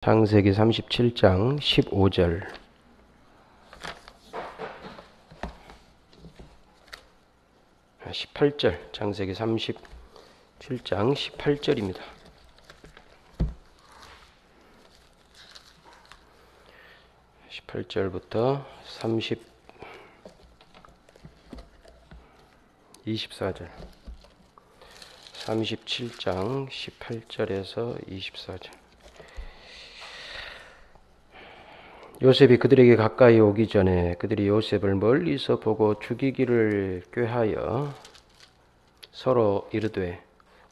창세기 37장 15절. 아, 18절. 창세기 37장 18절입니다. 18절부터 24절. 37장 18절에서 24절. 요셉이 그들에게 가까이 오기 전에 그들이 요셉을 멀리서 보고 죽이기를 꾀하여 서로 이르되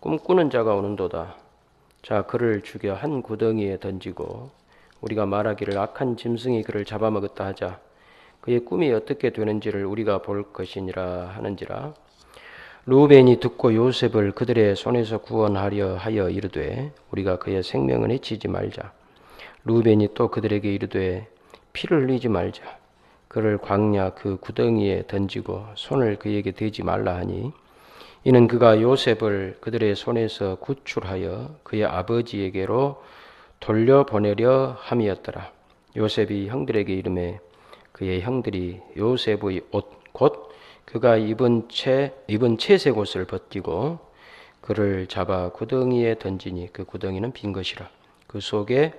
꿈꾸는 자가 오는도다. 자, 그를 죽여 한 구덩이에 던지고 우리가 말하기를 악한 짐승이 그를 잡아먹었다 하자. 그의 꿈이 어떻게 되는지를 우리가 볼 것이니라 하는지라. 루벤이 듣고 요셉을 그들의 손에서 구원하려 하여 이르되 우리가 그의 생명을 해치지 말자. 루벤이 또 그들에게 이르되 피를 흘리지 말자. 그를 광야 그 구덩이에 던지고 손을 그에게 대지 말라 하니 이는 그가 요셉을 그들의 손에서 구출하여 그의 아버지에게로 돌려보내려 함이었더라. 요셉이 형들에게 이르매 그의 형들이 요셉의 옷 곧 그가 입은 채색 옷을 벗기고 그를 잡아 구덩이에 던지니 그 구덩이는 빈 것이라. 그 속에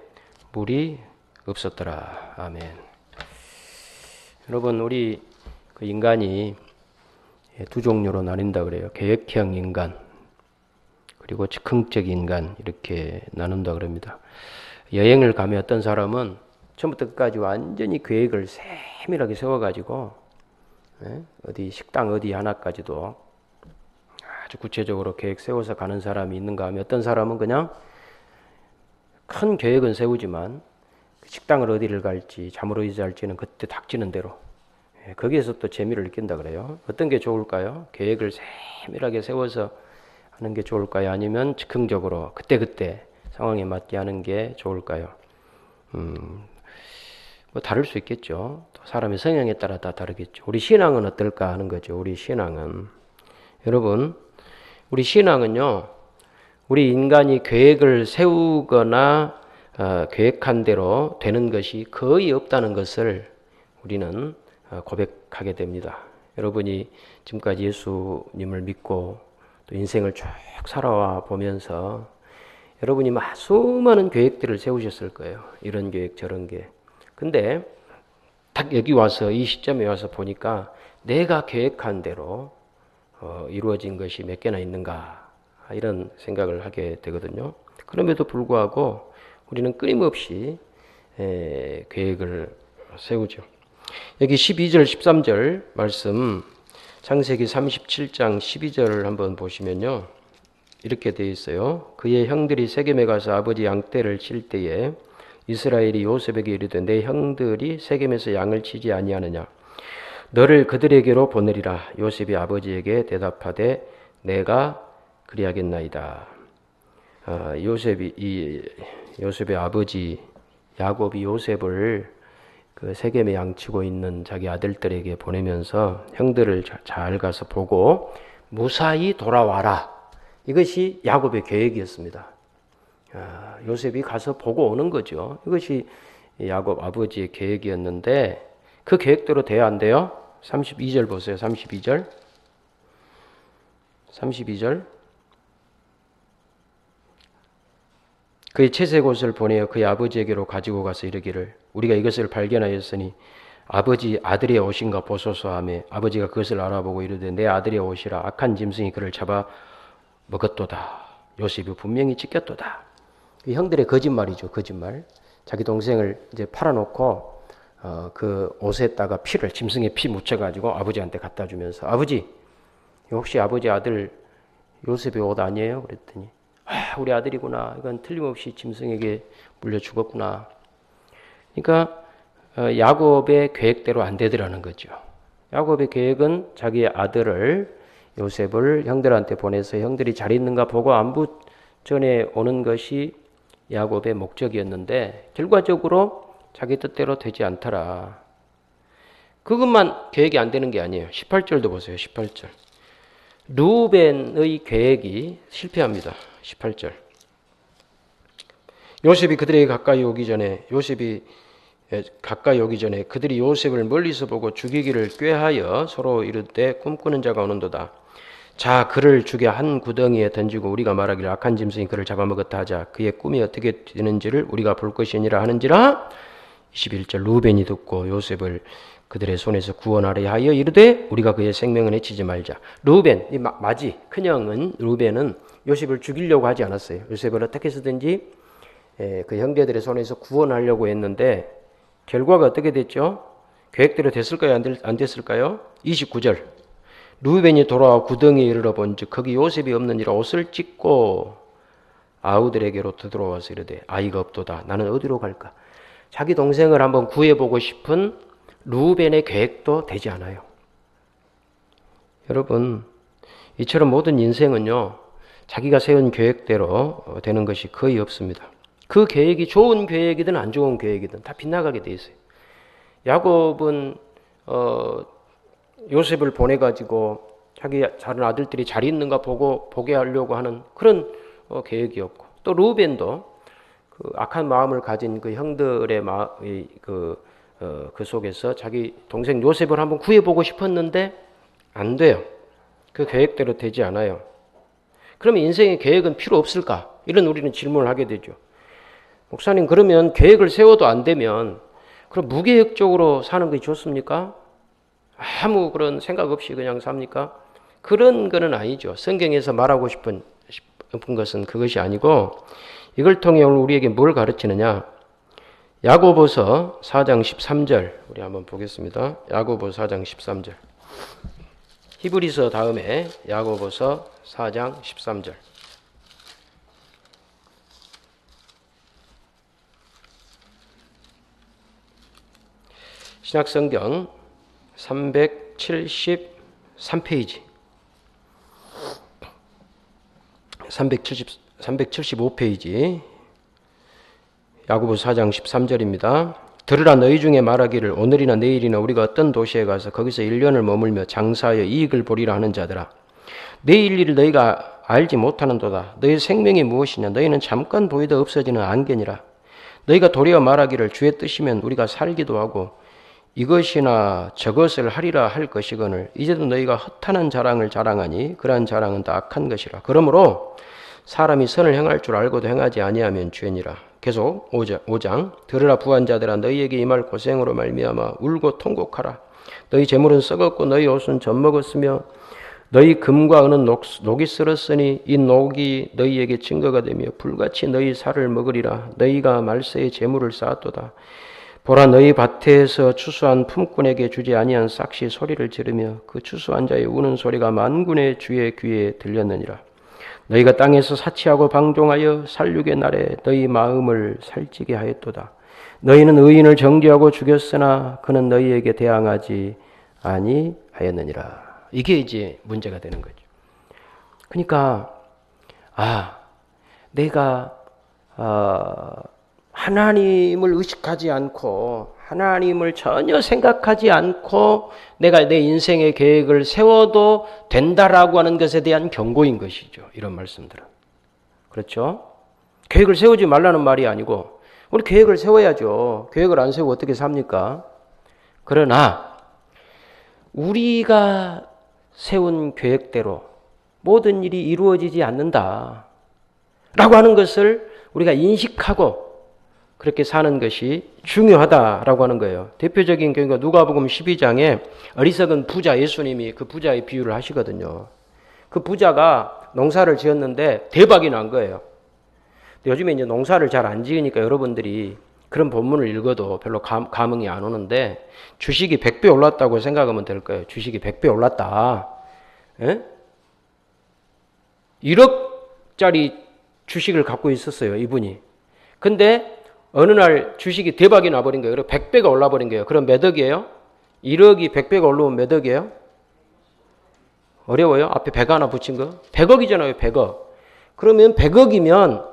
물이 없었더라. 아멘. 여러분, 우리 그 인간이 두 종류로 나뉜다 그래요. 계획형 인간 그리고 즉흥적 인간 이렇게 나눈다 그럽니다. 여행을 가면 어떤 사람은 처음부터 끝까지 완전히 계획을 세밀하게 세워가지고 어디 식당 어디 하나까지도 아주 구체적으로 계획 세워서 가는 사람이 있는가 하면 어떤 사람은 그냥 큰 계획은 세우지만 식당을 어디를 갈지 잠을 어디서 잘지는 그때 닥치는 대로 거기에서 또 재미를 느낀다 그래요. 어떤 게 좋을까요? 계획을 세밀하게 세워서 하는 게 좋을까요? 아니면 즉흥적으로 그때그때 상황에 맞게 하는 게 좋을까요? 뭐 다를 수 있겠죠. 또 사람의 성향에 따라 다 다르겠죠. 우리 신앙은 어떨까 하는 거죠. 우리 신앙은 여러분, 우리 신앙은요, 우리 인간이 계획을 세우거나 계획한 대로 되는 것이 거의 없다는 것을 우리는 고백하게 됩니다. 여러분이 지금까지 예수님을 믿고 또 인생을 쭉 살아와 보면서 여러분이 수많은 계획들을 세우셨을 거예요. 이런 계획 저런 계획. 근데 딱 여기 와서 이 시점에 와서 보니까 내가 계획한 대로 이루어진 것이 몇 개나 있는가 이런 생각을 하게 되거든요. 그럼에도 불구하고 우리는 끊임없이 계획을 세우죠. 여기 12절 13절 말씀 창세기 37장 12절을 한번 보시면요. 이렇게 되어 있어요. 그의 형들이 세겜에 가서 아버지 양떼를 칠 때에 이스라엘이 요셉에게 이르되 내 형들이 세겜에서 양을 치지 아니하느냐. 너를 그들에게로 보내리라. 요셉이 아버지에게 대답하되 내가 그리하겠나이다. 요셉의 아버지 야곱이 요셉을 그 세겜에 양치고 있는 자기 아들들에게 보내면서 형들을 잘 가서 보고 무사히 돌아와라. 이것이 야곱의 계획이었습니다. 요셉이 가서 보고 오는 거죠. 이것이 야곱 아버지의 계획이었는데 그 계획대로 돼야 안 돼요? 32절 보세요. 32절. 그의 채색 옷을 보내어 그의 아버지에게로 가지고 가서 이르기를 우리가 이것을 발견하였으니 아버지 아들의 옷인가 보소서 하며 아버지가 그것을 알아보고 이르되 내 아들의 옷이라 악한 짐승이 그를 잡아 먹었도다. 요셉이 분명히 찢겼도다. 형들의 거짓말이죠. 거짓말. 자기 동생을 이제 팔아놓고 그 옷에다가 피를 짐승의 피 묻혀가지고 아버지한테 갖다 주면서 아버지 혹시 아버지 아들 요셉의 옷 아니에요? 그랬더니 우리 아들이구나. 이건 틀림없이 짐승에게 물려 죽었구나. 그러니까 야곱의 계획대로 안 되더라는 거죠. 야곱의 계획은 자기의 아들을 요셉을 형들한테 보내서 형들이 잘 있는가 보고 안부 전에 오는 것이 야곱의 목적이었는데 결과적으로 자기 뜻대로 되지 않더라. 그것만 계획이 안 되는 게 아니에요. 18절도 보세요. 18절. 루벤의 계획이 실패합니다. 18절. 요셉이 그들에게 가까이 오기 전에 그들이 요셉을 멀리서 보고 죽이기를 꾀하여 서로 이르되 꿈꾸는 자가 오는도다. 자, 그를 죽여 한 구덩이에 던지고 우리가 말하기를 악한 짐승이 그를 잡아먹었다 하자. 그의 꿈이 어떻게 되는지를 우리가 볼 것이니라 하는지라. 21절 루벤이 듣고 요셉을 그들의 손에서 구원하려 하여 이르되 우리가 그의 생명을 해치지 말자. 루벤, 이 마지 큰형은 루벤은 요셉을 죽이려고 하지 않았어요. 요셉을 어떻게 해서든지 그 형제들의 손에서 구원하려고 했는데 결과가 어떻게 됐죠? 계획대로 됐을까요? 안 됐을까요? 29절 루벤이 돌아와 구덩이에 이르러 본즉 거기 요셉이 없느니라. 옷을 찢고 아우들에게로 되돌아와서 이르되 아이가 없도다. 나는 어디로 갈까? 자기 동생을 한번 구해보고 싶은 루벤의 계획도 되지 않아요. 여러분, 이처럼 모든 인생은요, 자기가 세운 계획대로 되는 것이 거의 없습니다. 그 계획이 좋은 계획이든 안 좋은 계획이든 다 빗나가게 돼 있어요. 야곱은 요셉을 보내가지고 자기 다른 아들들이 잘 있는가 보게 하려고 하는 그런 계획이었고, 또 루벤도 그 악한 마음을 가진 그 형들의 그 속에서 자기 동생 요셉을 한번 구해보고 싶었는데 안 돼요. 그 계획대로 되지 않아요. 그러면 인생의 계획은 필요 없을까? 이런 우리는 질문을 하게 되죠. 목사님, 그러면 계획을 세워도 안 되면 그럼 무계획적으로 사는 것이 좋습니까? 아무 그런 생각 없이 그냥 삽니까? 그런 거는 아니죠. 성경에서 말하고 싶은 것은 그것이 아니고 이걸 통해 오늘 우리에게 뭘 가르치느냐? 야고보서 4장 13절 우리 한번 보겠습니다. 야고보서 4장 13절. 히브리서 다음에 야고보서 4장 13절. 신약성경 373페이지 375페이지 야고보서 4장 13절입니다. 들으라 너희 중에 말하기를 오늘이나 내일이나 우리가 어떤 도시에 가서 거기서 1년을 머물며 장사하여 이익을 보리라 하는 자들아 내일 일을 너희가 알지 못하는도다. 너희 생명이 무엇이냐 너희는 잠깐 보이다 없어지는 안개니라. 너희가 도리어 말하기를 주의 뜻이면 우리가 살기도 하고 이것이나 저것을 하리라 할 것이거늘 이제도 너희가 허탄한 자랑을 자랑하니 그러한 자랑은 다 악한 것이라. 그러므로 사람이 선을 행할 줄 알고도 행하지 아니하면 죄니라. 계속 5장 들으라 부한 자들아 너희에게 임할 고생으로 말미암아 울고 통곡하라. 너희 재물은 썩었고 너희 옷은 젖먹었으며 너희 금과 은은 녹이 쓸었으니 이 녹이 너희에게 증거가 되며 불같이 너희 살을 먹으리라. 너희가 말세에 재물을 쌓았도다. 보라 너희 밭에서 추수한 품꾼에게 주지 아니한 싹시 소리를 지르며 그 추수한 자의 우는 소리가 만군의 주의 귀에 들렸느니라. 너희가 땅에서 사치하고 방종하여 살육의 날에 너희 마음을 살찌게 하였도다. 너희는 의인을 정죄하고 죽였으나 그는 너희에게 대항하지 아니하였느니라. 이게 이제 문제가 되는 거죠. 그러니까 내가 하나님을 의식하지 않고 하나님을 전혀 생각하지 않고 내가 내 인생의 계획을 세워도 된다라고 하는 것에 대한 경고인 것이죠. 이런 말씀들은. 그렇죠? 계획을 세우지 말라는 말이 아니고 우리 계획을 세워야죠. 계획을 안 세우고 어떻게 삽니까? 그러나 우리가 세운 계획대로 모든 일이 이루어지지 않는다 라고 하는 것을 우리가 인식하고 그렇게 사는 것이 중요하다라고 하는 거예요. 대표적인 경우가 누가복음 12장에 어리석은 부자 예수님이 그 부자의 비유를 하시거든요. 그 부자가 농사를 지었는데 대박이 난 거예요. 요즘에 이제 농사를 잘 안 지으니까 여러분들이 그런 본문을 읽어도 별로 감흥이 안 오는데 주식이 100배 올랐다고 생각하면 될 거예요. 주식이 100배 올랐다. 에? 1억짜리 주식을 갖고 있었어요, 이분이. 근데 어느 날 주식이 대박이 나버린 거예요. 그리고 100배가 올라버린 거예요. 그럼 몇 억이에요? 1억이 100배가 올라오면 몇 억이에요? 어려워요? 앞에 100 하나 붙인 거? 100억이잖아요, 100억. 그러면 100억이면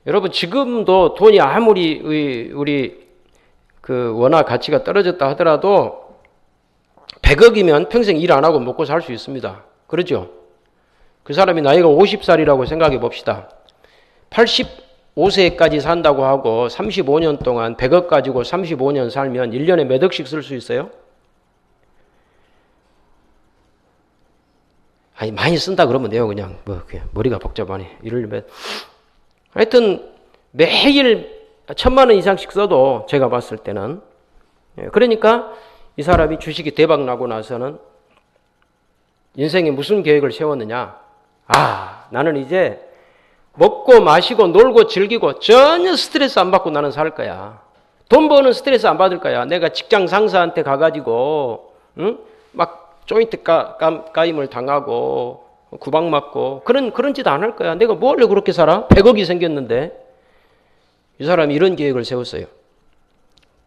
여러분 지금도 돈이 아무리 우리 그 원화 가치가 떨어졌다 하더라도 100억이면 평생 일 안 하고 먹고 살 수 있습니다. 그렇죠? 그 사람이 나이가 50살이라고 생각해 봅시다. 35세까지 산다고 하고 35년 동안 100억 가지고 35년 살면 1년에 몇 억씩 쓸 수 있어요? 아니, 많이 쓴다 그러면 돼요. 그냥 머리가 복잡하네. 하여튼 매일 1,000만 원 이상씩 써도 제가 봤을 때는, 그러니까 이 사람이 주식이 대박 나고 나서는 인생에 무슨 계획을 세웠느냐? 나는 이제 먹고 마시고 놀고 즐기고 전혀 스트레스 안 받고 나는 살 거야. 돈 버는 스트레스 안 받을 거야. 내가 직장 상사한테 가가지고 막 조인트 가임을 당하고 구박 맞고 그런 짓 안 할 거야. 내가 뭘로 그렇게 살아? 100억이 생겼는데. 이 사람이 이런 계획을 세웠어요.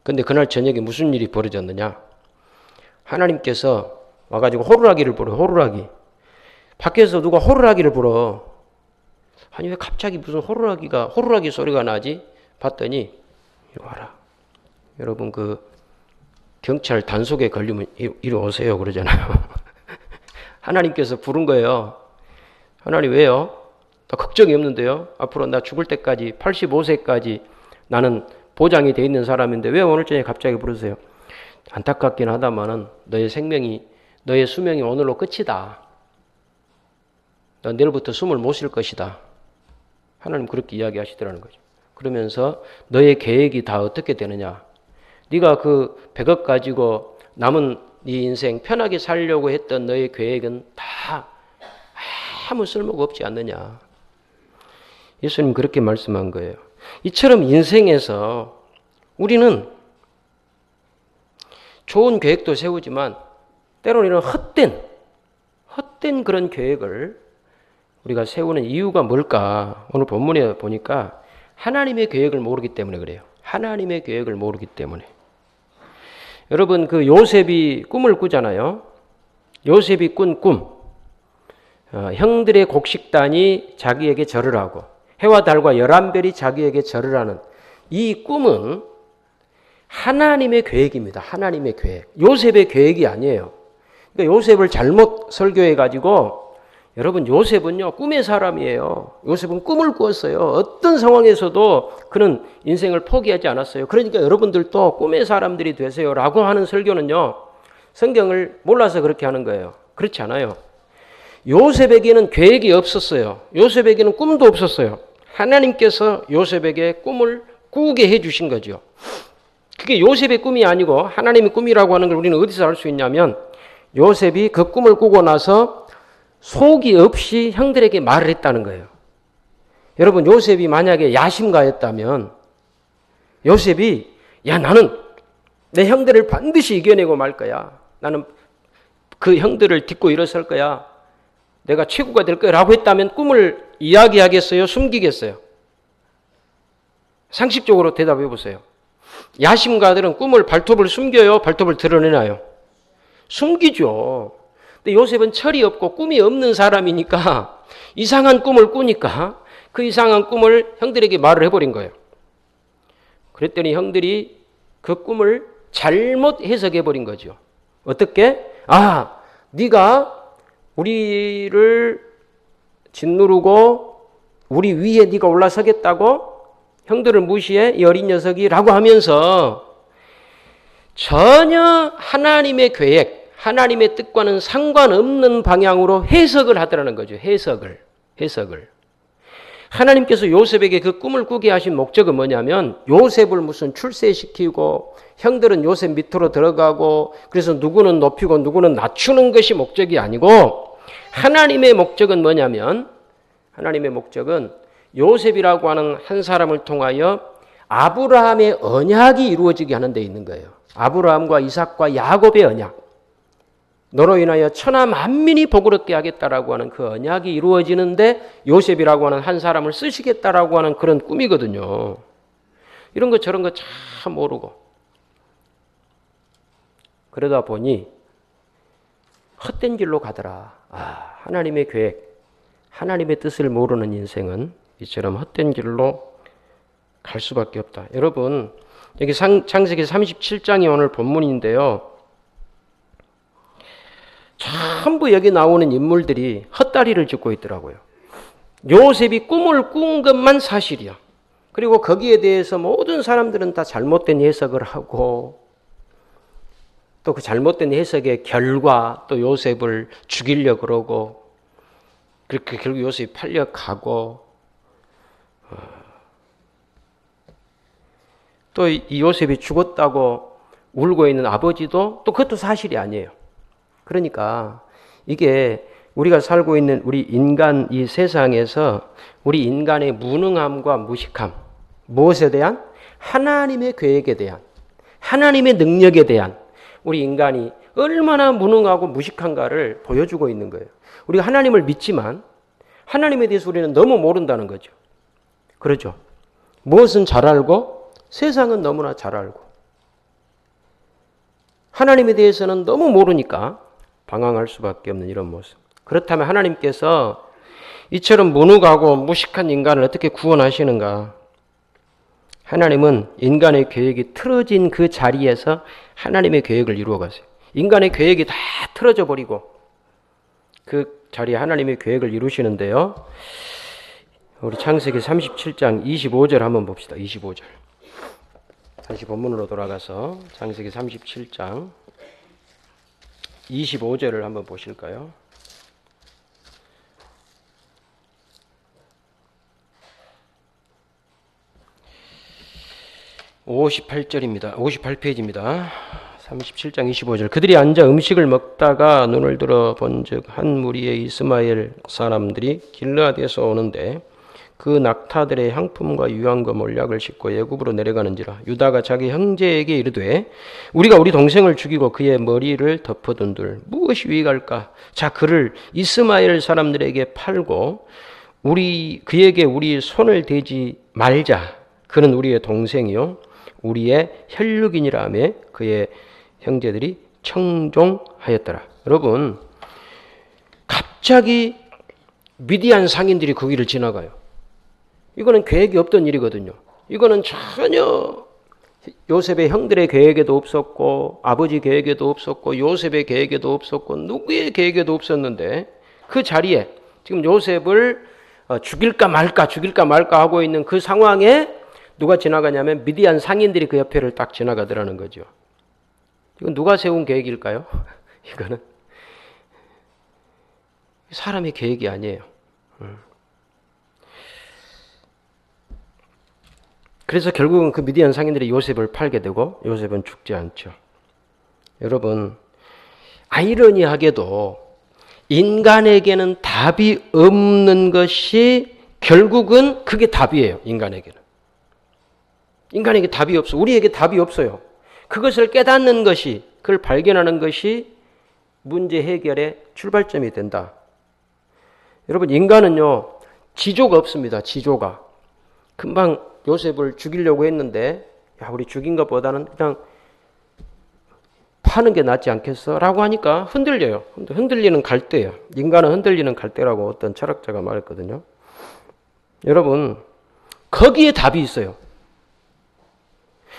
근데 그날 저녁에 무슨 일이 벌어졌느냐? 하나님께서 와가지고 호루라기를 불어. 호루라기. 밖에서 누가 호루라기를 불어. 아니 왜 갑자기 무슨 호루라기 소리가 나지? 봤더니 이리 와라. 여러분 경찰 단속에 걸리면 이리 오세요 그러잖아요. 하나님께서 부른 거예요. 하나님 왜요? 나 걱정이 없는데요. 앞으로 나 죽을 때까지 85세까지 나는 보장이 돼 있는 사람인데 왜 오늘 저녁에 갑자기 부르세요? 안타깝긴 하다마는 너의 수명이 오늘로 끝이다. 너 내일부터 숨을 못 쉴 것이다. 하나님 그렇게 이야기하시더라는 거죠. 그러면서 너의 계획이 다 어떻게 되느냐? 네가 100억 가지고 남은 네 인생 편하게 살려고 했던 너의 계획은 다 아무 쓸모가 없지 않느냐. 예수님 그렇게 말씀한 거예요. 이처럼 인생에서 우리는 좋은 계획도 세우지만 때로는 이런 헛된 그런 계획을 우리가 세우는 이유가 뭘까? 오늘 본문에 보니까 하나님의 계획을 모르기 때문에 그래요. 하나님의 계획을 모르기 때문에. 여러분 요셉이 꿈을 꾸잖아요. 요셉이 꾼 꿈. 형들의 곡식단이 자기에게 절을 하고 해와 달과 11별이 자기에게 절을 하는 이 꿈은 하나님의 계획입니다. 하나님의 계획. 요셉의 계획이 아니에요. 그러니까 요셉을 잘못 설교해가지고 여러분 요셉은요 꿈의 사람이에요. 요셉은 꿈을 꾸었어요. 어떤 상황에서도 그는 인생을 포기하지 않았어요. 그러니까 여러분들도 꿈의 사람들이 되세요 라고 하는 설교는요 성경을 몰라서 그렇게 하는 거예요. 그렇지 않아요. 요셉에게는 계획이 없었어요. 요셉에게는 꿈도 없었어요. 하나님께서 요셉에게 꿈을 꾸게 해주신 거죠. 그게 요셉의 꿈이 아니고 하나님의 꿈이라고 하는 걸 우리는 어디서 알 수 있냐면 요셉이 그 꿈을 꾸고 나서 속이 없이 형들에게 말을 했다는 거예요. 여러분 요셉이 만약에 야심가였다면 요셉이 나는 내 형들을 반드시 이겨내고 말 거야. 나는 그 형들을 딛고 일어설 거야. 내가 최고가 될 거야 라고 했다면 꿈을 이야기하겠어요? 숨기겠어요? 상식적으로 대답해 보세요. 야심가들은 꿈을 발톱을 숨겨요? 발톱을 드러내나요? 숨기죠. 근데 요셉은 철이 없고 꿈이 없는 사람이니까 이상한 꿈을 꾸니까 그 이상한 꿈을 형들에게 말을 해버린 거예요. 그랬더니 형들이 그 꿈을 잘못 해석해버린 거죠. 어떻게? 네가 우리를 짓누르고 우리 위에 네가 올라서겠다고? 형들을 무시해? 이 어린 녀석이라고 하면서 전혀 하나님의 계획, 하나님의 뜻과는 상관없는 방향으로 해석을 하더라는 거죠. 해석을. 하나님께서 요셉에게 그 꿈을 꾸게 하신 목적은 뭐냐면 요셉을 무슨 출세시키고 형들은 요셉 밑으로 들어가고 그래서 누구는 높이고 누구는 낮추는 것이 목적이 아니고 하나님의 목적은 뭐냐면 하나님의 목적은 요셉이라고 하는 한 사람을 통하여 아브라함의 언약이 이루어지게 하는 데 있는 거예요. 아브라함과 이삭과 야곱의 언약. 너로 인하여 천하 만민이 복을 얻게 하겠다라고 하는 그 언약이 이루어지는데 요셉이라고 하는 한 사람을 쓰시겠다라고 하는 그런 꿈이거든요. 이런 거 저런 거 참 모르고 그러다 보니 헛된 길로 가더라. 하나님의 계획, 하나님의 뜻을 모르는 인생은 이처럼 헛된 길로 갈 수밖에 없다. 여러분 여기 창세기 37장이 오늘 본문인데요. 전부 여기 나오는 인물들이 헛다리를 짚고 있더라고요. 요셉이 꿈을 꾼 것만 사실이야. 그리고 거기에 대해서 모든 사람들은 다 잘못된 해석을 하고 또 그 잘못된 해석의 결과 또 요셉을 죽이려고 그러고 그렇게 결국 요셉이 팔려가고 또 이 요셉이 죽었다고 울고 있는 아버지도 또 그것도 사실이 아니에요. 그러니까 이게 우리가 살고 있는 우리 인간 이 세상에서 우리 인간의 무능함과 무식함, 무엇에 대한? 하나님의 계획에 대한, 하나님의 능력에 대한 우리 인간이 얼마나 무능하고 무식한가를 보여주고 있는 거예요. 우리가 하나님을 믿지만 하나님에 대해서 우리는 너무 모른다는 거죠. 그렇죠? 무엇은 잘 알고 세상은 너무나 잘 알고 하나님에 대해서는 너무 모르니까 방황할 수밖에 없는 이런 모습. 그렇다면 하나님께서 이처럼 무능하고 무식한 인간을 어떻게 구원하시는가? 하나님은 인간의 계획이 틀어진 그 자리에서 하나님의 계획을 이루어 가세요. 인간의 계획이 다 틀어져 버리고 그 자리에 하나님의 계획을 이루시는데요. 우리 창세기 37장 25절 한번 봅시다. 25절. 다시 본문으로 돌아가서 창세기 37장 25절을 한번 보실까요? (58절입니다) 58페이지입니다. 37장 25절. 그들이 앉아 음식을 먹다가 눈을 들어 본즉 한 무리의 이스마엘 사람들이 길르앗에서 오는데 그 낙타들의 향품과 유황과 몰약을 싣고 애굽으로 내려가는지라. 유다가 자기 형제에게 이르되 우리가 우리 동생을 죽이고 그의 머리를 덮어둔들 무엇이 유익할까? 자, 그를 이스마엘 사람들에게 팔고 그에게 우리 손을 대지 말자. 그는 우리의 동생이요 우리의 혈육이니라 하며 그의 형제들이 청종하였더라. 여러분, 갑자기 미디안 상인들이 거기를 지나가요. 이거는 계획이 없던 일이거든요. 이거는 전혀 요셉의 형들의 계획에도 없었고 아버지 계획에도 없었고 요셉의 계획에도 없었고 누구의 계획에도 없었는데 그 자리에 지금 요셉을 죽일까 말까 하고 있는 그 상황에 누가 지나가냐면 미디안 상인들이 그 옆에를 딱 지나가더라는 거죠. 이건 누가 세운 계획일까요? 이거는 사람의 계획이 아니에요. 그래서 결국은 그 미디안 상인들이 요셉을 팔게 되고 요셉은 죽지 않죠. 여러분, 아이러니하게도 인간에게는 답이 없는 것이 결국은 그게 답이에요. 인간에게 답이 없어. 우리에게 답이 없어요. 그것을 깨닫는 것이, 그걸 발견하는 것이 문제 해결의 출발점이 된다. 여러분, 인간은요 지조가 없습니다. 지조가. 금방 요셉을 죽이려고 했는데 야, 우리 죽인 것보다는 그냥 파는 게 낫지 않겠어? 라고 하니까 흔들려요. 흔들리는 갈대예요. 인간은 흔들리는 갈대라고 어떤 철학자가 말했거든요. 여러분, 거기에 답이 있어요.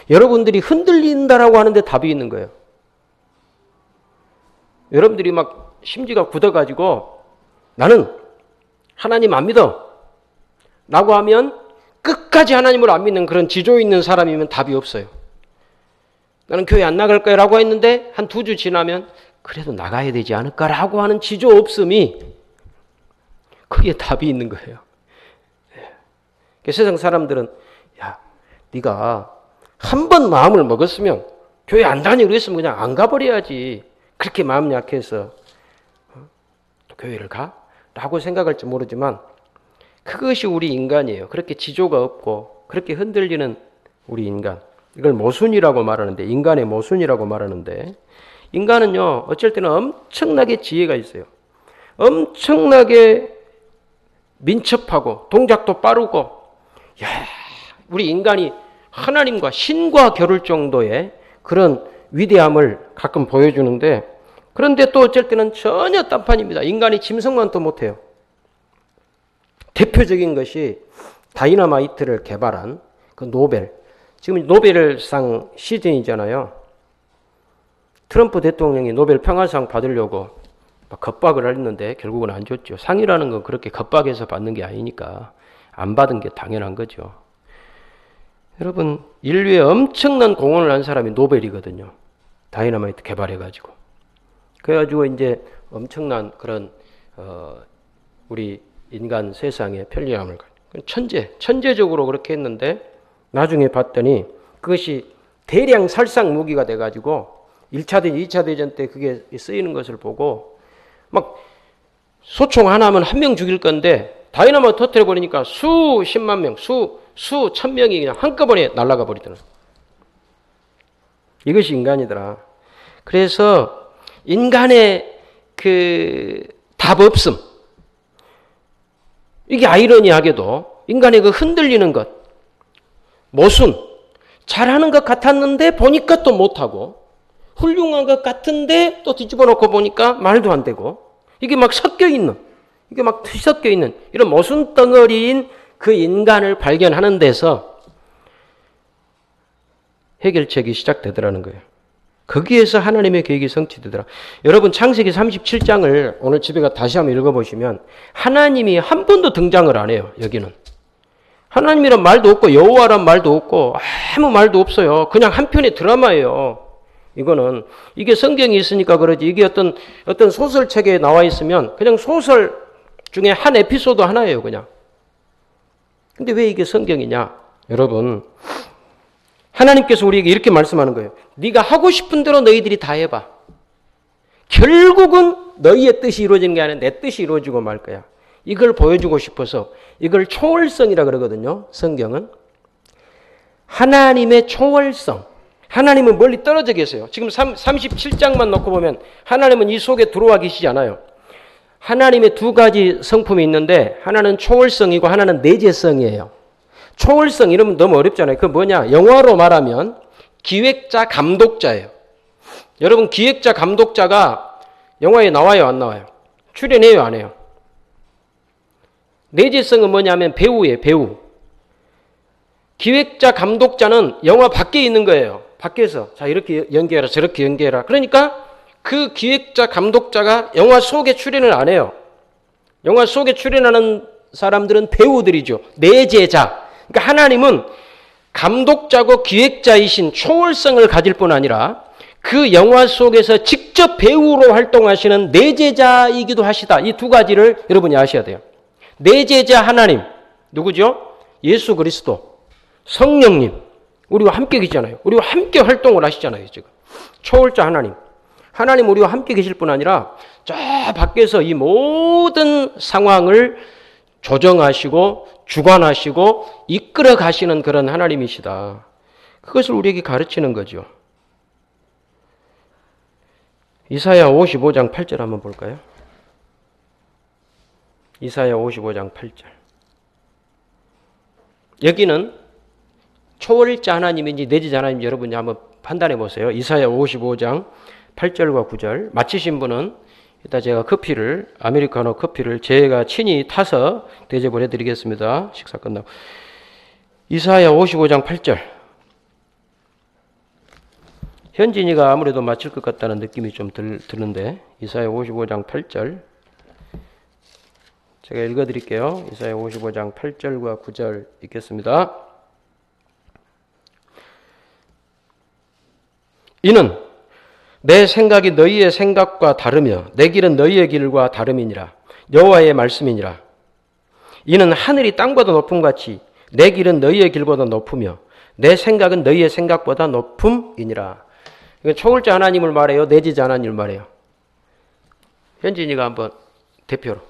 여러분들이 흔들린다라고 하는데 답이 있는 거예요. 여러분들이 막 심지가 굳어가지고 나는 하나님 안 믿어 라고 하면 끝까지 하나님을 안 믿는 그런 지조 있는 사람이면 답이 없어요. 나는 교회 안 나갈 거야 라고 했는데 한 2주 지나면 그래도 나가야 되지 않을까라고 하는 지조 없음이 거기에 답이 있는 거예요. 세상 사람들은 야, 네가 한 번 마음을 먹었으면 교회 안 다니기로 했으면 그냥 안 가버려야지. 그렇게 마음 약해서 또 교회를 가? 라고 생각할지 모르지만 그것이 우리 인간이에요. 그렇게 지조가 없고 그렇게 흔들리는 우리 인간. 이걸 모순이라고 말하는데, 인간의 모순이라고 말하는데, 인간은요 어쩔 때는 엄청나게 지혜가 있어요. 엄청나게 민첩하고 동작도 빠르고, 야, 우리 인간이 하나님과 신과 겨룰 정도의 그런 위대함을 가끔 보여주는데, 그런데 또 어쩔 때는 전혀 딴판입니다. 인간이 짐승만 더 못해요. 대표적인 것이 다이너마이트를 개발한 그 노벨. 지금 노벨상 시즌이잖아요. 트럼프 대통령이 노벨 평화상 받으려고 막 겁박을 했는데 결국은 안 줬죠. 상이라는 건 그렇게 겁박해서 받는 게 아니니까 안 받은 게 당연한 거죠. 여러분, 인류에 엄청난 공헌을 한 사람이 노벨이거든요. 다이너마이트 개발해가지고. 그래가지고 이제 엄청난 그런 우리 인간 세상에 편리함을 천재적으로 그렇게 했는데 나중에 봤더니 그것이 대량 살상 무기가 돼가지고 1차 대전, 2차 대전 때 그게 쓰이는 것을 보고 막 소총 하나면 한 명 죽일 건데 다이너마이트 터뜨려 버리니까 수십만 명, 수천 명이 그냥 한꺼번에 날아가 버리더라. 이것이 인간이더라. 그래서 인간의 그 답 없음. 이게 아이러니하게도 인간의 그 흔들리는 것, 모순, 잘하는 것 같았는데 보니까 또 못하고 훌륭한 것 같은데 또 뒤집어 놓고 보니까 말도 안 되고 이게 막 섞여 있는, 이게 막 뒤섞여 있는 이런 모순 덩어리인 그 인간을 발견하는 데서 해결책이 시작되더라는 거예요. 거기에서 하나님의 계획이 성취되더라. 여러분 창세기 37장을 오늘 집에 가 다시 한번 읽어보시면 하나님이 한 번도 등장을 안 해요. 여기는. 하나님이란 말도 없고 여호와란 말도 없고 아무 말도 없어요. 그냥 한 편의 드라마예요. 이거는 이게 성경이 있으니까 그러지 이게 어떤 소설책에 나와 있으면 그냥 소설 중에 한 에피소드 하나예요. 그냥. 근데 왜 이게 성경이냐? 여러분 하나님께서 우리에게 이렇게 말씀하는 거예요. 네가 하고 싶은 대로 너희들이 다 해봐. 결국은 너희의 뜻이 이루어지는 게 아니라 내 뜻이 이루어지고 말 거야. 이걸 보여주고 싶어서 이걸 초월성이라 그러거든요. 성경은. 하나님의 초월성. 하나님은 멀리 떨어져 계세요. 지금 37장만 놓고 보면 하나님은 이 속에 들어와 계시지 않아요. 하나님의 두 가지 성품이 있는데 하나는 초월성이고 하나는 내재성이에요. 초월성 이러면 너무 어렵잖아요. 그건 뭐냐? 영화로 말하면 기획자, 감독자예요. 여러분 기획자, 감독자가 영화에 나와요, 안 나와요? 출연해요, 안 해요? 내재성은 뭐냐면 배우예요, 배우. 기획자, 감독자는 영화 밖에 있는 거예요. 밖에서 자 이렇게 연기해라, 저렇게 연기해라. 그러니까 그 기획자, 감독자가 영화 속에 출연을 안 해요. 영화 속에 출연하는 사람들은 배우들이죠. 내재자. 그러니까 하나님은 감독자고 기획자이신 초월성을 가질 뿐 아니라 그 영화 속에서 직접 배우로 활동하시는 내재자이기도 하시다. 이 두 가지를 여러분이 아셔야 돼요. 내재자 하나님 누구죠? 예수 그리스도, 성령님 우리와 함께 계시잖아요. 우리와 함께 활동을 하시잖아요. 지금 초월자 하나님, 하나님 우리와 함께 계실 뿐 아니라 저 밖에서 이 모든 상황을 조정하시고 주관하시고 이끌어 가시는 그런 하나님이시다. 그것을 우리에게 가르치는 거죠. 이사야 55장 8절 한번 볼까요? 이사야 55장 8절. 여기는 초월자 하나님인지 내재자 하나님인지 여러분이 한번 판단해 보세요. 이사야 55장 8절과 9절. 마치신 분은 이따 제가 아메리카노 커피를 제가 친히 타서 대접을 해드리겠습니다. 식사 끝나고. 이사야 55장 8절. 현진이가 아무래도 맞힐 것 같다는 느낌이 좀 드는데 이사야 55장 8절 제가 읽어드릴게요. 이사야 55장 8절과 9절 읽겠습니다. 이는 내 생각이 너희의 생각과 다르며 내 길은 너희의 길과 다름이니라. 여호와의 말씀이니라. 이는 하늘이 땅보다 높음같이 내 길은 너희의 길보다 높으며 내 생각은 너희의 생각보다 높음이니라. 이건 초월자 하나님을 말해요? 내재자 하나님을 말해요? 현진이가 한번 대표로.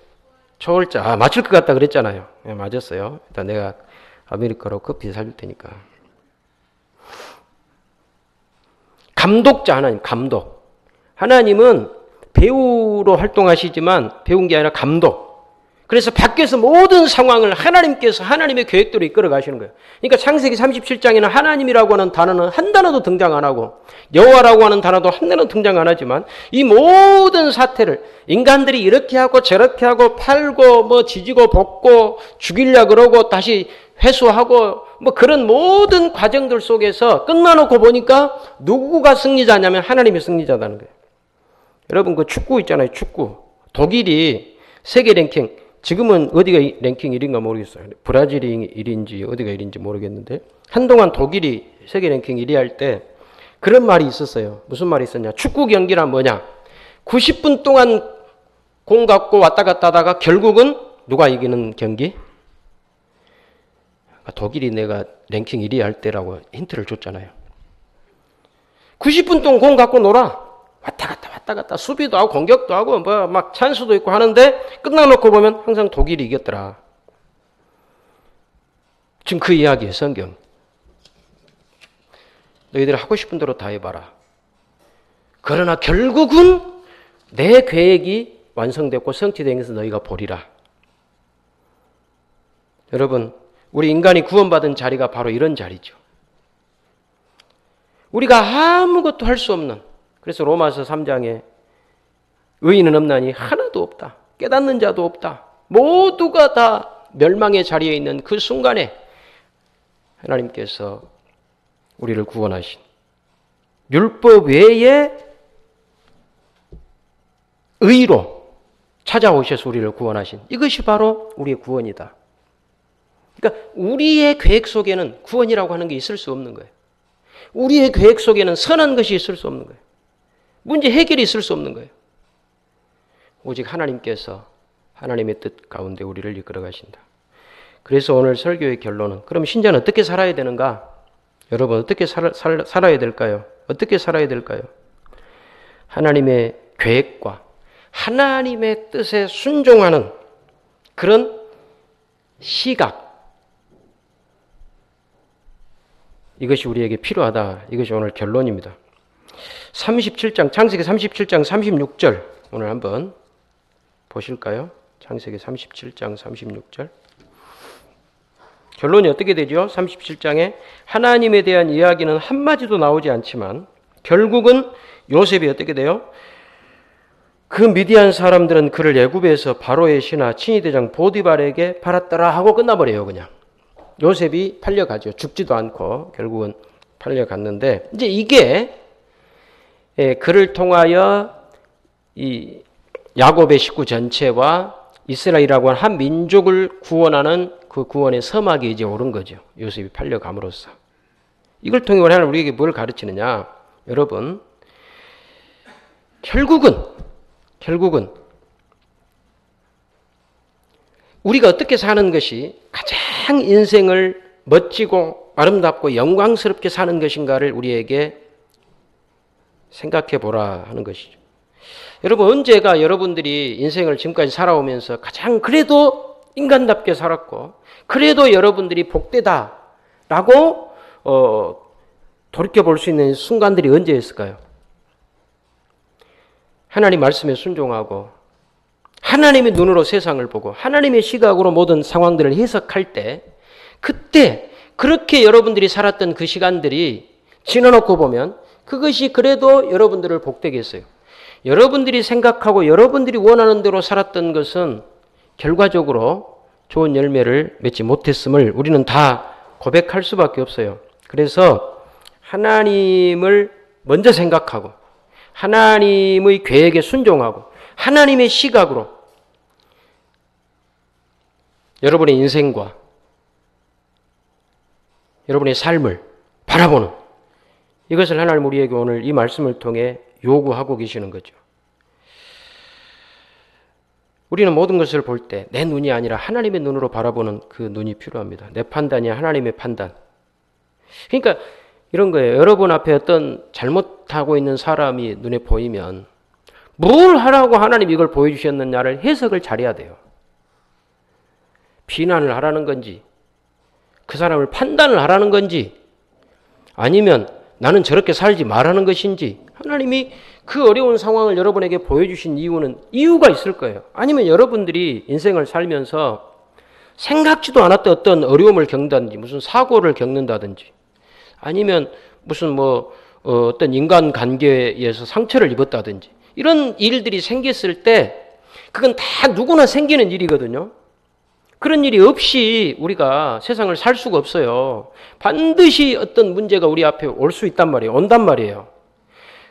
초월자. 맞출 것 같다 그랬잖아요. 네, 맞았어요. 일단 내가 아메리카노 커피 사줄 테니까. 감독자 하나님, 감독. 하나님은 배우로 활동하시지만 배운 게 아니라 감독. 그래서 밖에서 모든 상황을 하나님께서 하나님의 계획대로 이끌어 가시는 거예요. 그러니까 창세기 37장에는 하나님이라고 하는 단어는 한 단어도 등장 안 하고 여호와라고 하는 단어도 한 단어도 등장 안 하지만 이 모든 사태를 인간들이 이렇게 하고 저렇게 하고 팔고 뭐 지지고 볶고 죽이려 그러고 다시 회수하고 뭐 그런 모든 과정들 속에서 끝나놓고 보니까 누구가 승리자냐면 하나님이 승리자다는 거예요. 여러분 그 축구 있잖아요. 축구. 독일이 세계 랭킹 지금은 어디가 랭킹 1위인가 모르겠어요. 브라질이 1위인지 어디가 1위인지 모르겠는데 한동안 독일이 세계 랭킹 1위 할 때 그런 말이 있었어요. 무슨 말이 있었냐. 축구 경기란 뭐냐. 90분 동안 공 갖고 왔다 갔다 하다가 결국은 누가 이기는 경기? 독일이 내가 랭킹 1위 할 때라고 힌트를 줬잖아요. 90분 동안 공 갖고 놀아. 왔다 갔다 수비도 하고 공격도 하고 뭐 막 찬스도 있고 하는데 끝나놓고 보면 항상 독일이 이겼더라. 지금 그 이야기예요. 성경. 너희들 하고 싶은 대로 다 해봐라. 그러나 결국은 내 계획이 완성됐고 성취된 것을 너희가 보리라. 여러분, 우리 인간이 구원받은 자리가 바로 이런 자리죠. 우리가 아무것도 할 수 없는, 그래서 로마서 3장에 의인은 없나니 하나도 없다. 깨닫는 자도 없다. 모두가 다 멸망의 자리에 있는 그 순간에 하나님께서 우리를 구원하신 율법 외에 의로 찾아오셔서 우리를 구원하신 이것이 바로 우리의 구원이다. 그러니까 우리의 계획 속에는 구원이라고 하는 게 있을 수 없는 거예요. 우리의 계획 속에는 선한 것이 있을 수 없는 거예요. 문제 해결이 있을 수 없는 거예요. 오직 하나님께서 하나님의 뜻 가운데 우리를 이끌어 가신다. 그래서 오늘 설교의 결론은 그럼 신자는 어떻게 살아야 되는가? 여러분 어떻게 살아야 될까요? 어떻게 살아야 될까요? 하나님의 계획과 하나님의 뜻에 순종하는 그런 시각, 이것이 우리에게 필요하다. 이것이 오늘 결론입니다. 37장, 창세기 37장 36절 오늘 한번 보실까요? 창세기 37장 36절. 결론이 어떻게 되죠? 37장에 하나님에 대한 이야기는 한마디도 나오지 않지만 결국은 요셉이 어떻게 돼요? 그 미디안 사람들은 그를 애굽에서 바로의 신하 친위대장 보디발에게 팔았더라 하고 끝나버려요. 그냥 요셉이 팔려가죠. 죽지도 않고 결국은 팔려갔는데 이제 이게 그를 통하여 이 야곱의 식구 전체와 이스라엘이라고 하는 한 민족을 구원하는 그 구원의 서막이 이제 오른 거죠. 요셉이 팔려감으로써. 이걸 통해 하나님 우리에게 뭘 가르치느냐? 여러분, 결국은 우리가 어떻게 사는 것이 가장 인생을 멋지고 아름답고 영광스럽게 사는 것인가를 우리에게 생각해 보라 하는 것이죠. 여러분, 언제가 여러분들이 인생을 지금까지 살아오면서 가장 그래도 인간답게 살았고 그래도 여러분들이 복되다라고 돌이켜볼 수 있는 순간들이 언제였을까요? 하나님 말씀에 순종하고 하나님의 눈으로 세상을 보고 하나님의 시각으로 모든 상황들을 해석할 때 그때 그렇게 여러분들이 살았던 그 시간들이 지나놓고 보면 그것이 그래도 여러분들을 복되게 했어요. 여러분들이 생각하고 여러분들이 원하는 대로 살았던 것은 결과적으로 좋은 열매를 맺지 못했음을 우리는 다 고백할 수밖에 없어요. 그래서 하나님을 먼저 생각하고 하나님의 계획에 순종하고 하나님의 시각으로 여러분의 인생과 여러분의 삶을 바라보는 이것을 하나님 우리에게 오늘 이 말씀을 통해 요구하고 계시는 거죠. 우리는 모든 것을 볼 때 내 눈이 아니라 하나님의 눈으로 바라보는 그 눈이 필요합니다. 내 판단이 하나님의 판단. 그러니까 이런 거예요. 여러분 앞에 어떤 잘못하고 있는 사람이 눈에 보이면 뭘 하라고 하나님 이걸 보여주셨느냐를 해석을 잘해야 돼요. 비난을 하라는 건지 그 사람을 판단을 하라는 건지 아니면 나는 저렇게 살지 말라는 것인지 하나님이 그 어려운 상황을 여러분에게 보여주신 이유가 있을 거예요. 아니면 여러분들이 인생을 살면서 생각지도 않았던 어떤 어려움을 겪는다든지 무슨 사고를 겪는다든지 아니면 무슨 어떤 인간관계에 의해서 상처를 입었다든지 이런 일들이 생겼을 때 그건 다 누구나 생기는 일이거든요. 그런 일이 없이 우리가 세상을 살 수가 없어요. 반드시 어떤 문제가 우리 앞에 올 수 있단 말이에요. 온단 말이에요.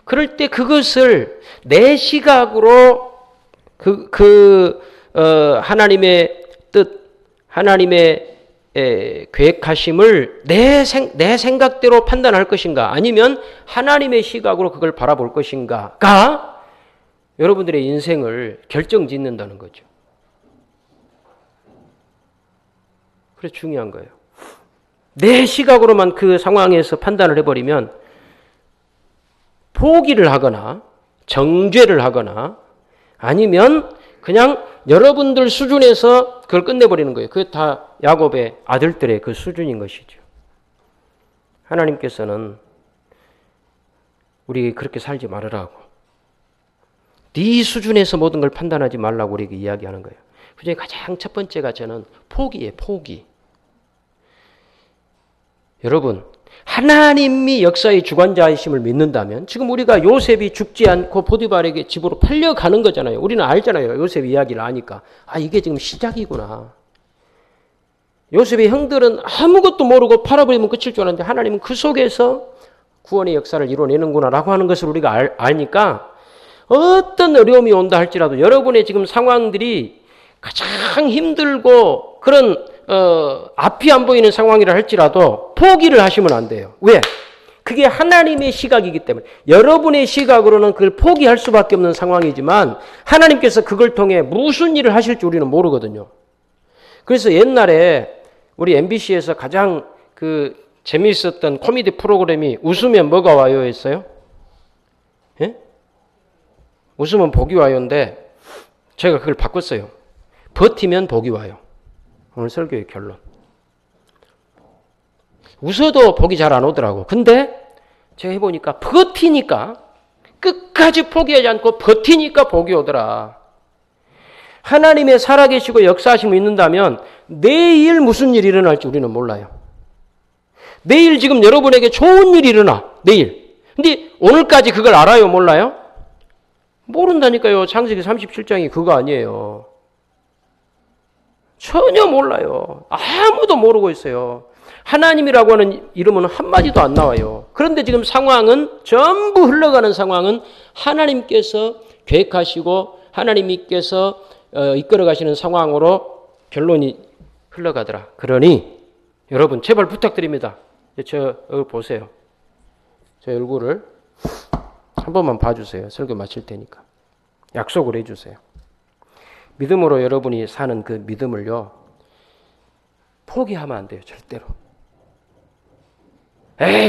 그럴 때 그것을 내 시각으로 하나님의 뜻, 하나님의 계획하심을 내 생각대로 판단할 것인가, 아니면 하나님의 시각으로 그걸 바라볼 것인가가 여러분들의 인생을 결정짓는다는 거죠. 그래서 중요한 거예요. 내 시각으로만 그 상황에서 판단을 해버리면 포기를 하거나 정죄를 하거나 아니면 그냥 여러분들 수준에서 그걸 끝내버리는 거예요. 그게 다 야곱의 아들들의 그 수준인 것이죠. 하나님께서는 우리에게 그렇게 살지 말으라고, 네 수준에서 모든 걸 판단하지 말라고 우리에게 이야기하는 거예요. 그중에 가장 첫 번째가 저는 포기예요. 포기. 여러분, 하나님이 역사의 주관자이심을 믿는다면 지금 우리가 요셉이 죽지 않고 보디발에게 집으로 팔려가는 거잖아요. 우리는 알잖아요. 요셉 이야기를 아니까. 아, 이게 지금 시작이구나. 요셉의 형들은 아무것도 모르고 팔아버리면 끝일 줄 알았는데 하나님은 그 속에서 구원의 역사를 이뤄내는구나 라고 하는 것을 우리가 아니까 어떤 어려움이 온다 할지라도 여러분의 지금 상황들이 가장 힘들고 그런 앞이 안 보이는 상황이라 할지라도 포기를 하시면 안 돼요. 왜? 그게 하나님의 시각이기 때문에. 여러분의 시각으로는 그걸 포기할 수밖에 없는 상황이지만 하나님께서 그걸 통해 무슨 일을 하실지 우리는 모르거든요. 그래서 옛날에 우리 MBC에서 가장 그 재미있었던 코미디 프로그램이 웃으면 뭐가 와요 했어요? 예? 웃으면 복이 와요인데 제가 그걸 바꿨어요. 버티면 복이 와요. 오늘 설교의 결론. 웃어도 복이 잘 안 오더라고. 근데 제가 해보니까 버티니까, 끝까지 포기하지 않고 버티니까 복이 오더라. 하나님의 살아계시고 역사하심을 믿는다면 내일 무슨 일이 일어날지 우리는 몰라요. 내일 지금 여러분에게 좋은 일이 일어나. 내일. 근데 오늘까지 그걸 알아요? 몰라요? 모른다니까요. 창세기 37장이 그거 아니에요. 전혀 몰라요. 아무도 모르고 있어요. 하나님이라고 하는 이름은 한마디도 안 나와요. 그런데 지금 상황은, 전부 흘러가는 상황은 하나님께서 계획하시고 하나님께서 이끌어 가시는 상황으로 결론이 흘러가더라. 그러니 여러분 제발 부탁드립니다. 저 얼굴 보세요. 제 얼굴을 한 번만 봐주세요. 설교 마칠 테니까. 약속을 해주세요. 믿음으로 여러분이 사는 그 믿음을요, 포기하면 안 돼요. 절대로.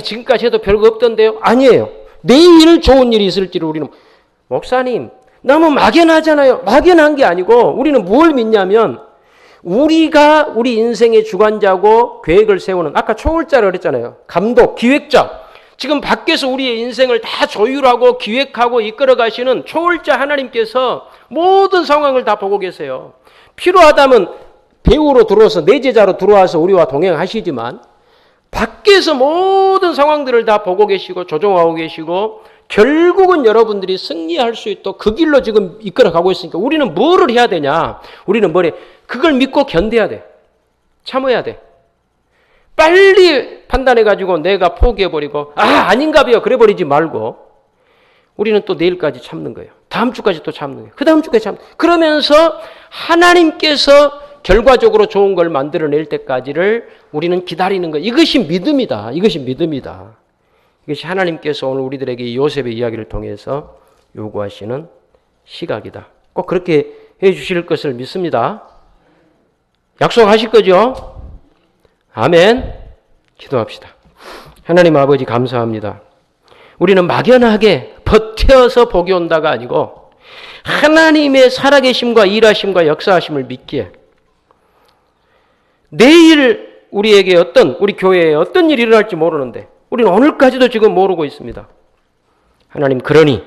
지금까지 해도 별거 없던데요? 아니에요. 내일 좋은 일이 있을지를 우리는, 목사님 너무 막연하잖아요. 막연한 게 아니고 우리는 뭘 믿냐면 우리가 우리 인생의 주관자고 계획을 세우는, 아까 초월자라고 그랬잖아요. 감독, 기획자. 지금 밖에서 우리의 인생을 다 조율하고 기획하고 이끌어 가시는 초월자 하나님께서 모든 상황을 다 보고 계세요. 필요하다면 배우로 들어와서, 내 제자로 들어와서 우리와 동행하시지만 밖에서 모든 상황들을 다 보고 계시고 조종하고 계시고 결국은 여러분들이 승리할 수 있도록 그 길로 지금 이끌어 가고 있으니까 우리는 뭐를 해야 되냐? 우리는 뭐래? 그걸 믿고 견뎌야 돼. 참아야 돼. 빨리 판단해가지고 내가 포기해버리고 아닌가 봐요. 그래버리지 말고 우리는 또 내일까지 참는 거예요. 다음 주까지 또 참는 거예요. 그 다음 주까지 참는 거예요. 그러면서 하나님께서 결과적으로 좋은 걸 만들어낼 때까지를 우리는 기다리는 거예요. 이것이 믿음이다. 이것이 믿음이다. 이것이 하나님께서 오늘 우리들에게 요셉의 이야기를 통해서 요구하시는 시각이다. 꼭 그렇게 해주실 것을 믿습니다. 약속하실 거죠? 아멘. 기도합시다. 하나님 아버지 감사합니다. 우리는 막연하게 버텨서 복이 온다가 아니고 하나님의 살아계심과 일하심과 역사하심을 믿기에 내일 우리에게 우리 교회에 어떤 일이 일어날지 모르는데 우리는 오늘까지도 지금 모르고 있습니다. 하나님, 그러니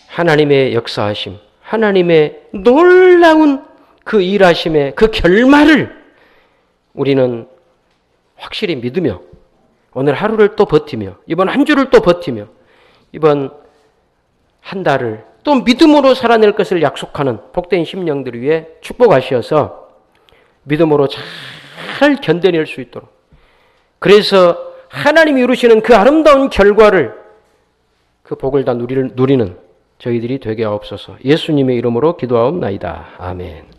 하나님의 역사하심, 하나님의 놀라운 그 일하심의 그 결말을 우리는 확실히 믿으며 오늘 하루를 또 버티며 이번 한 주를 또 버티며 이번 한 달을 또 믿음으로 살아낼 것을 약속하는 복된 심령들 위해 축복하셔서 믿음으로 잘 견뎌낼 수 있도록, 그래서 하나님이 이루시는 그 아름다운 결과를, 그 복을 다 누리는 저희들이 되게 하옵소서. 예수님의 이름으로 기도하옵나이다. 아멘.